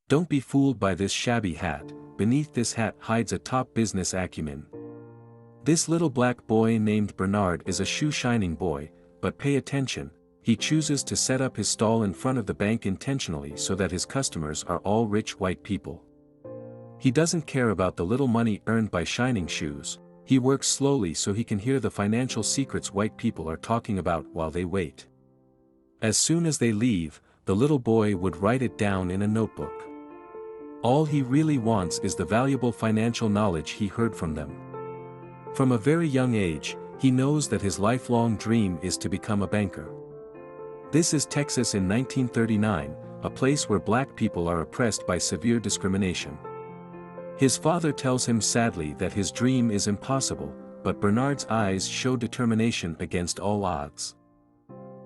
Don't be fooled by this shabby hat, beneath this hat hides a top business acumen. This little black boy named Bernard is a shoe-shining boy, but pay attention, he chooses to set up his stall in front of the bank intentionally so that his customers are all rich white people. He doesn't care about the little money earned by shining shoes, he works slowly so he can hear the financial secrets white people are talking about while they wait. As soon as they leave, the little boy would write it down in a notebook. All he really wants is the valuable financial knowledge he heard from them. From a very young age, he knows that his lifelong dream is to become a banker. This is Texas in 1939, a place where black people are oppressed by severe discrimination. His father tells him sadly that his dream is impossible, but Bernard's eyes show determination against all odds.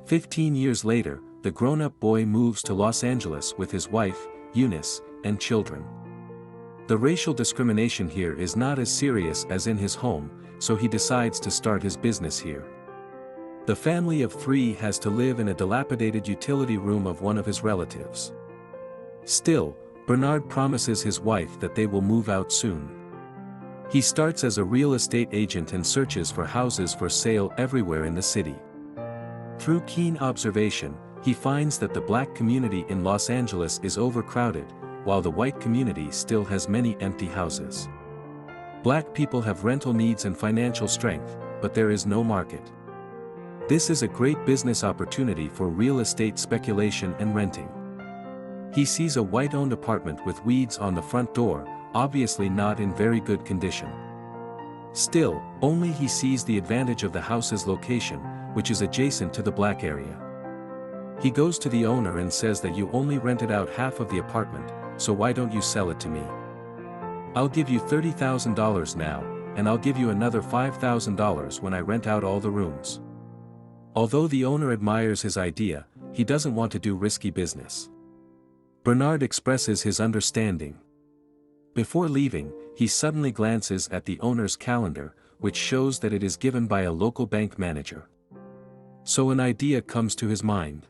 15 years later, the grown-up boy moves to Los Angeles with his wife, Eunice, and children. The racial discrimination here is not as serious as in his home, so he decides to start his business here. The family of 3 has to live in a dilapidated utility room of one of his relatives. Still, Bernard promises his wife that they will move out soon. He starts as a real estate agent and searches for houses for sale everywhere in the city. Through keen observation, he finds that the black community in Los Angeles is overcrowded, while the white community still has many empty houses. Black people have rental needs and financial strength, but there is no market. This is a great business opportunity for real estate speculation and renting. He sees a white-owned apartment with weeds on the front door, obviously not in very good condition. Still, only he sees the advantage of the house's location, which is adjacent to the black area. He goes to the owner and says that you only rented out half of the apartment, so why don't you sell it to me? I'll give you $30,000 now, and I'll give you another $5,000 when I rent out all the rooms. Although the owner admires his idea, he doesn't want to do risky business. Bernard expresses his understanding. Before leaving, he suddenly glances at the owner's calendar, which shows that it is given by a local bank manager. So an idea comes to his mind.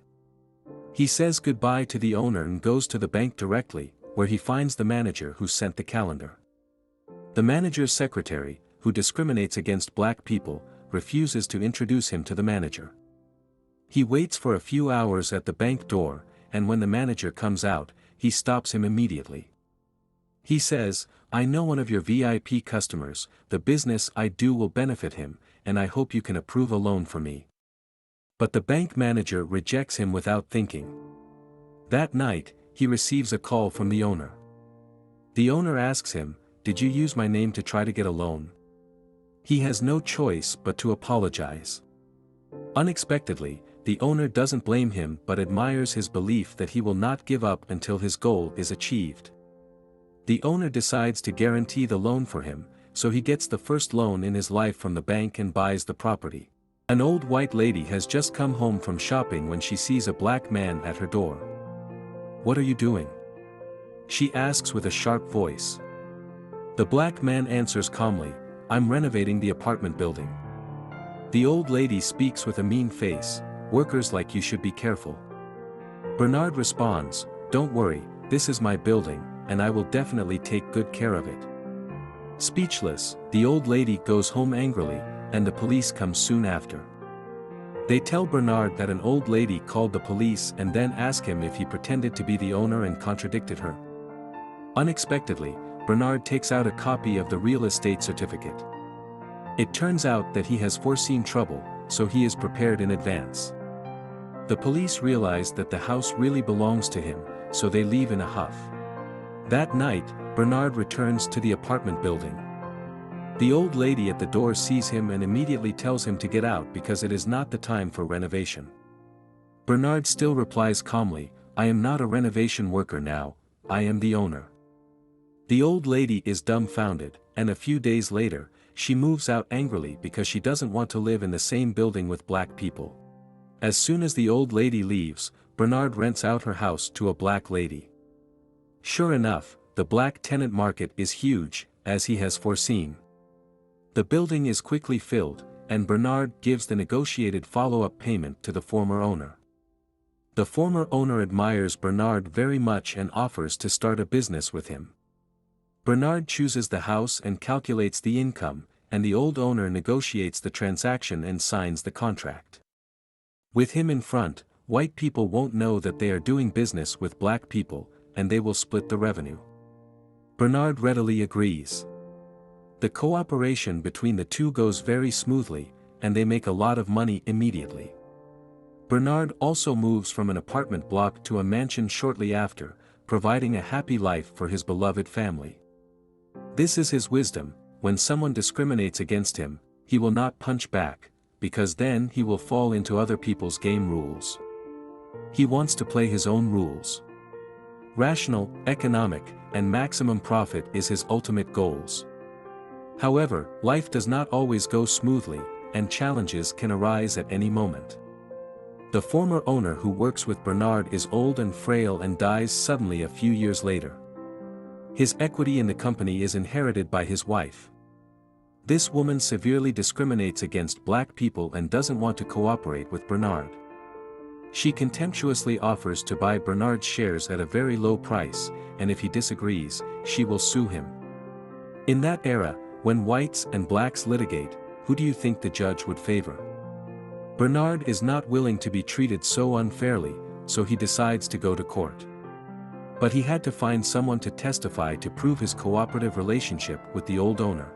He says goodbye to the owner and goes to the bank directly, where he finds the manager who sent the calendar. The manager's secretary, who discriminates against black people, refuses to introduce him to the manager. He waits for a few hours at the bank door, and when the manager comes out, he stops him immediately. He says, "I know one of your VIP customers, the business I do will benefit him, and I hope you can approve a loan for me." But the bank manager rejects him without thinking. That night, he receives a call from the owner. The owner asks him, "Did you use my name to try to get a loan?" He has no choice but to apologize. Unexpectedly, the owner doesn't blame him but admires his belief that he will not give up until his goal is achieved. The owner decides to guarantee the loan for him, so he gets the first loan in his life from the bank and buys the property. An old white lady has just come home from shopping when she sees a black man at her door. "What are you doing?" she asks with a sharp voice. The black man answers calmly, "I'm renovating the apartment building." The old lady speaks with a mean face, "Workers like you should be careful." Bernard responds, "Don't worry, this is my building, and I will definitely take good care of it." Speechless, the old lady goes home angrily, and the police come soon after. They tell Bernard that an old lady called the police and then ask him if he pretended to be the owner and contradicted her. Unexpectedly, Bernard takes out a copy of the real estate certificate. It turns out that he has foreseen trouble, so he is prepared in advance. The police realize that the house really belongs to him, so they leave in a huff. That night, Bernard returns to the apartment building. The old lady at the door sees him and immediately tells him to get out because it is not the time for renovation. Bernard still replies calmly, "I am not a renovation worker now, I am the owner." The old lady is dumbfounded, and a few days later, she moves out angrily because she doesn't want to live in the same building with black people. As soon as the old lady leaves, Bernard rents out her house to a black lady. Sure enough, the black tenant market is huge, as he has foreseen. The building is quickly filled, and Bernard gives the negotiated follow-up payment to the former owner. The former owner admires Bernard very much and offers to start a business with him. Bernard chooses the house and calculates the income, and the old owner negotiates the transaction and signs the contract. With him in front, white people won't know that they are doing business with black people, and they will split the revenue. Bernard readily agrees. The cooperation between the two goes very smoothly, and they make a lot of money immediately. Bernard also moves from an apartment block to a mansion shortly after, providing a happy life for his beloved family. This is his wisdom: when someone discriminates against him, he will not punch back, because then he will fall into other people's game rules. He wants to play his own rules. Rational, economic, and maximum profit is his ultimate goals. However, life does not always go smoothly, and challenges can arise at any moment. The former owner who works with Bernard is old and frail and dies suddenly a few years later. His equity in the company is inherited by his wife. This woman severely discriminates against black people and doesn't want to cooperate with Bernard. She contemptuously offers to buy Bernard's shares at a very low price, and if he disagrees, she will sue him. In that era, when whites and blacks litigate, who do you think the judge would favor? Bernard is not willing to be treated so unfairly, so he decides to go to court. But he had to find someone to testify to prove his cooperative relationship with the old owner.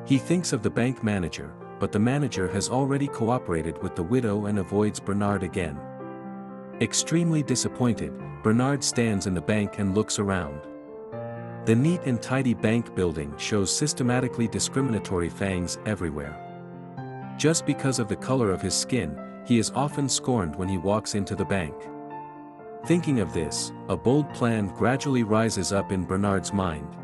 He thinks of the bank manager, but the manager has already cooperated with the widow and avoids Bernard again. Extremely disappointed, Bernard stands in the bank and looks around. The neat and tidy bank building shows systematically discriminatory fangs everywhere. Just because of the color of his skin, he is often scorned when he walks into the bank. Thinking of this, a bold plan gradually rises up in Bernard's mind.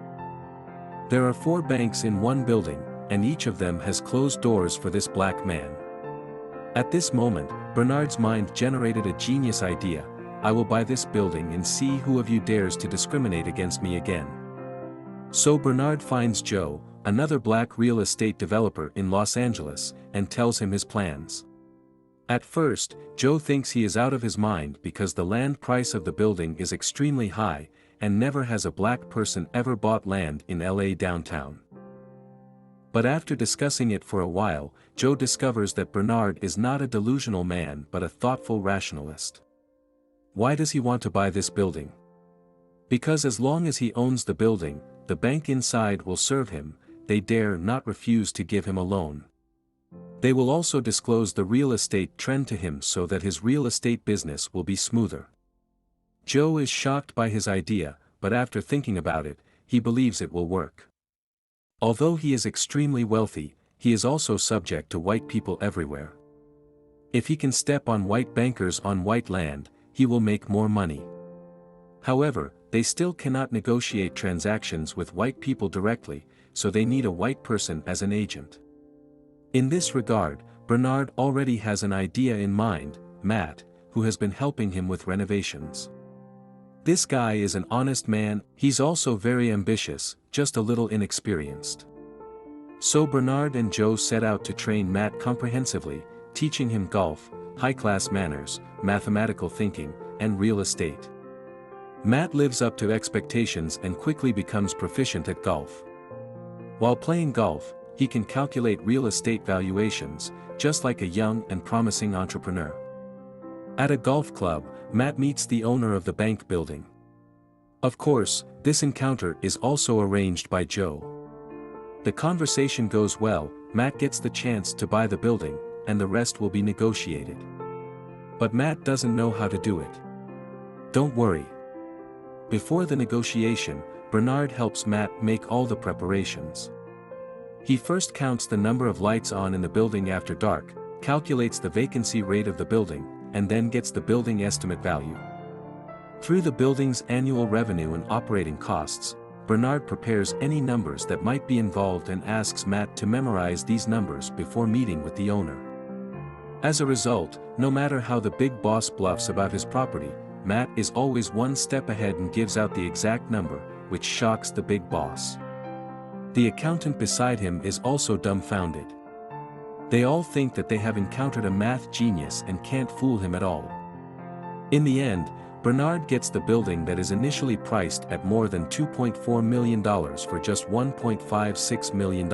There are 4 banks in one building, and each of them has closed doors for this black man. At this moment, Bernard's mind generated a genius idea: I will buy this building and see who of you dares to discriminate against me again. So Bernard finds Joe, another black real estate developer in Los Angeles, and tells him his plans. At first, Joe thinks he is out of his mind because the land price of the building is extremely high, and never has a black person ever bought land in LA downtown. But after discussing it for a while, Joe discovers that Bernard is not a delusional man but a thoughtful rationalist. Why does he want to buy this building? Because as long as he owns the building, the bank inside will serve him. They dare not refuse to give him a loan. They will also disclose the real estate trend to him so that his real estate business will be smoother. Joe is shocked by his idea, but after thinking about it, he believes it will work. Although he is extremely wealthy, he is also subject to white people everywhere. If he can step on white bankers on white land, he will make more money. However, they still cannot negotiate transactions with white people directly, so they need a white person as an agent. In this regard, Bernard already has an idea in mind: Matt, who has been helping him with renovations. This guy is an honest man. He's also very ambitious, just a little inexperienced. So Bernard and Joe set out to train Matt comprehensively, teaching him golf, high-class manners, mathematical thinking, and real estate. Matt lives up to expectations and quickly becomes proficient at golf. While playing golf, he can calculate real estate valuations, just like a young and promising entrepreneur. At a golf club, Matt meets the owner of the bank building. Of course, this encounter is also arranged by Joe. The conversation goes well, Matt gets the chance to buy the building, and the rest will be negotiated. But Matt doesn't know how to do it. Don't worry. Before the negotiation, Bernard helps Matt make all the preparations. He first counts the number of lights on in the building after dark, calculates the vacancy rate of the building, and then gets the building estimate value. Through the building's annual revenue and operating costs, Bernard prepares any numbers that might be involved and asks Matt to memorize these numbers before meeting with the owner. As a result, no matter how the big boss bluffs about his property, Matt is always one step ahead and gives out the exact number, which shocks the big boss. The accountant beside him is also dumbfounded. They all think that they have encountered a math genius and can't fool him at all. In the end, Bernard gets the building that is initially priced at more than $2.4 million for just $1.56 million.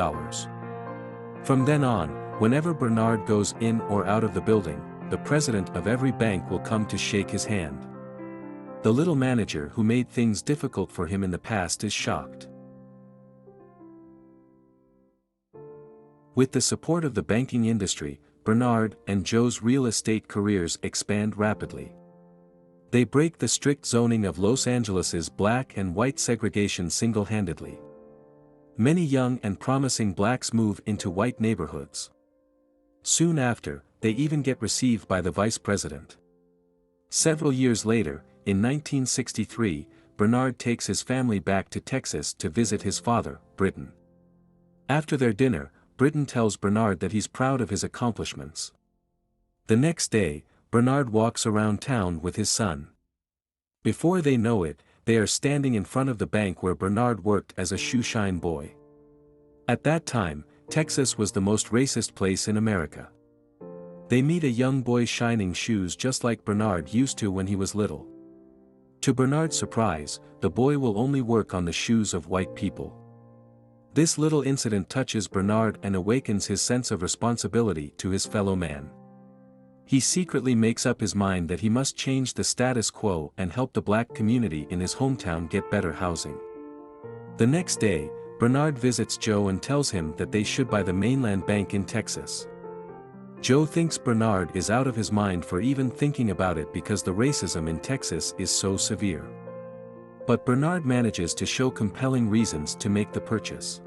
From then on, whenever Bernard goes in or out of the building, the president of every bank will come to shake his hand. The little manager who made things difficult for him in the past is shocked. With the support of the banking industry, Bernard and Joe's real estate careers expand rapidly. They break the strict zoning of Los Angeles's black and white segregation single-handedly. Many young and promising blacks move into white neighborhoods. Soon after, they even get received by the vice president. Several years later, in 1963, Bernard takes his family back to Texas to visit his father, Britton. After their dinner, Britton tells Bernard that he's proud of his accomplishments. The next day, Bernard walks around town with his son. Before they know it, they are standing in front of the bank where Bernard worked as a shoeshine boy. At that time, Texas was the most racist place in America. They meet a young boy shining shoes just like Bernard used to when he was little. To Bernard's surprise, the boy will only work on the shoes of white people. This little incident touches Bernard and awakens his sense of responsibility to his fellow man. He secretly makes up his mind that he must change the status quo and help the black community in his hometown get better housing. The next day, Bernard visits Joe and tells him that they should buy the Mainland Bank in Texas. Joe thinks Bernard is out of his mind for even thinking about it because the racism in Texas is so severe. But Bernard manages to show compelling reasons to make the purchase.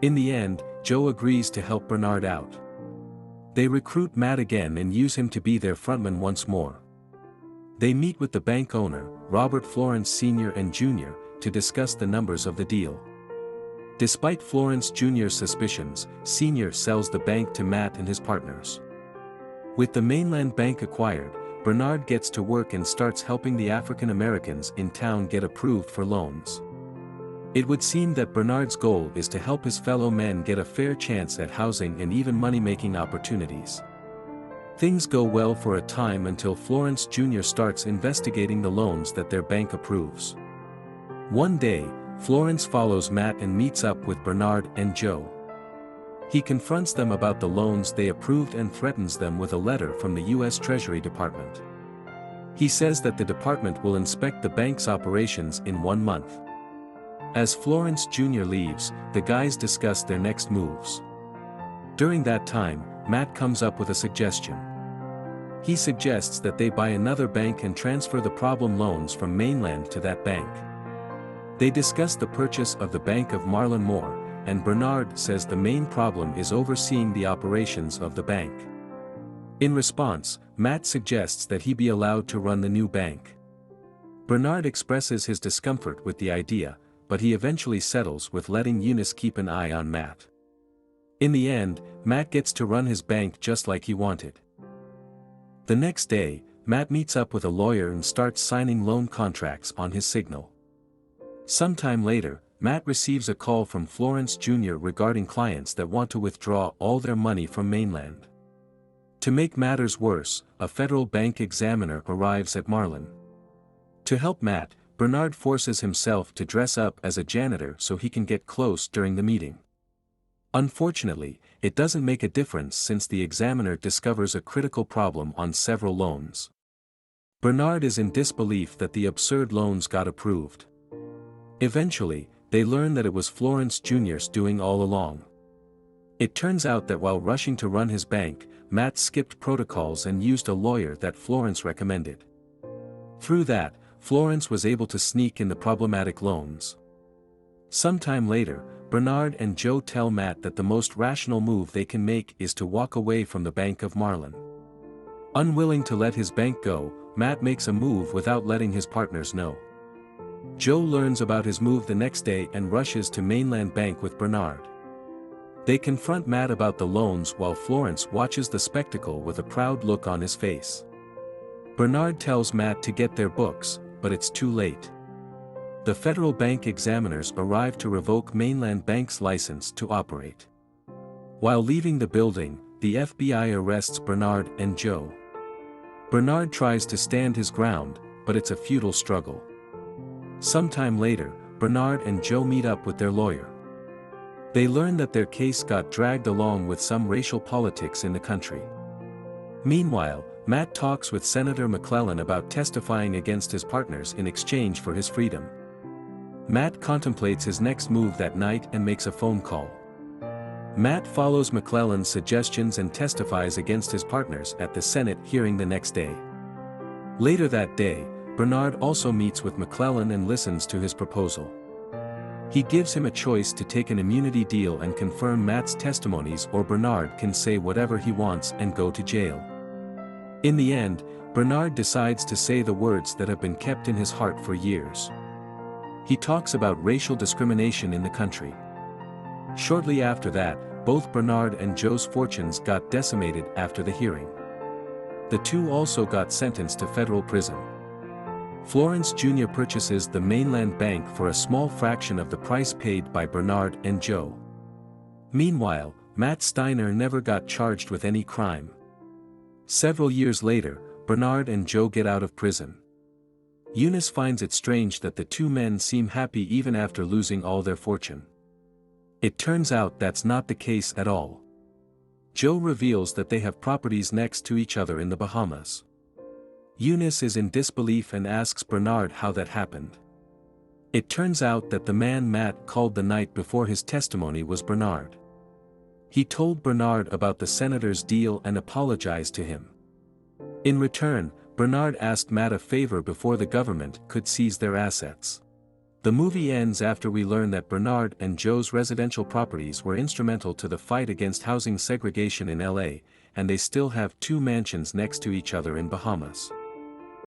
In the end, Joe agrees to help Bernard out. They recruit Matt again and use him to be their frontman once more. They meet with the bank owner, Robert Florence Sr. and Jr., to discuss the numbers of the deal. Despite Florence Jr.'s suspicions, Sr. sells the bank to Matt and his partners. With the Mainland Bank acquired, Bernard gets to work and starts helping the African Americans in town get approved for loans. It would seem that Bernard's goal is to help his fellow men get a fair chance at housing and even money-making opportunities. Things go well for a time until Florence Jr. starts investigating the loans that their bank approves. One day, Florence follows Matt and meets up with Bernard and Joe. He confronts them about the loans they approved and threatens them with a letter from the U.S. Treasury Department. He says that the department will inspect the bank's operations in 1 month. As Florence Jr. leaves, the guys discuss their next moves. During that time, Matt comes up with a suggestion. He suggests that they buy another bank and transfer the problem loans from Mainland to that bank. They discuss the purchase of the Bank of Marlon Moore, and Bernard says the main problem is overseeing the operations of the bank. In response, Matt suggests that he be allowed to run the new bank. Bernard expresses his discomfort with the idea, but he eventually settles with letting Eunice keep an eye on Matt. In the end, Matt gets to run his bank just like he wanted. The next day, Matt meets up with a lawyer and starts signing loan contracts on his signal. Sometime later, Matt receives a call from Florence Jr. regarding clients that want to withdraw all their money from Mainland. To make matters worse, a federal bank examiner arrives at Marlon. To help Matt, Bernard forces himself to dress up as a janitor so he can get close during the meeting. Unfortunately, it doesn't make a difference since the examiner discovers a critical problem on several loans. Bernard is in disbelief that the absurd loans got approved. Eventually, they learn that it was Florence Jr.'s doing all along. It turns out that while rushing to run his bank, Matt skipped protocols and used a lawyer that Florence recommended. Through that, Florence was able to sneak in the problematic loans. Sometime later, Bernard and Joe tell Matt that the most rational move they can make is to walk away from the Bank of Marlon. Unwilling to let his bank go, Matt makes a move without letting his partners know. Joe learns about his move the next day and rushes to Mainland Bank with Bernard. They confront Matt about the loans while Florence watches the spectacle with a proud look on his face. Bernard tells Matt to get their books, but it's too late. The federal bank examiners arrive to revoke Mainland Bank's license to operate. While leaving the building, the FBI arrests Bernard and Joe. Bernard tries to stand his ground, but it's a futile struggle. Sometime later, Bernard and Joe meet up with their lawyer. They learn that their case got dragged along with some racial politics in the country. Meanwhile, Matt talks with Senator McClellan about testifying against his partners in exchange for his freedom. Matt contemplates his next move that night and makes a phone call. Matt follows McClellan's suggestions and testifies against his partners at the Senate hearing the next day. Later that day, Bernard also meets with McClellan and listens to his proposal. He gives him a choice to take an immunity deal and confirm Matt's testimonies, or Bernard can say whatever he wants and go to jail. In the end, Bernard decides to say the words that have been kept in his heart for years. He talks about racial discrimination in the country. Shortly after that, both Bernard and Joe's fortunes got decimated after the hearing. The two also got sentenced to federal prison. Florence Jr. purchases the Mainland Bank for a small fraction of the price paid by Bernard and Joe. Meanwhile, Matt Steiner never got charged with any crime. Several years later, Bernard and Joe get out of prison. Eunice finds it strange that the two men seem happy even after losing all their fortune. It turns out that's not the case at all. Joe reveals that they have properties next to each other in the Bahamas. Eunice is in disbelief and asks Bernard how that happened. It turns out that the man Matt called the night before his testimony was Bernard. He told Bernard about the senator's deal and apologized to him. In return, Bernard asked Matt a favor before the government could seize their assets. The movie ends after we learn that Bernard and Joe's residential properties were instrumental to the fight against housing segregation in LA, and they still have two mansions next to each other in Bahamas.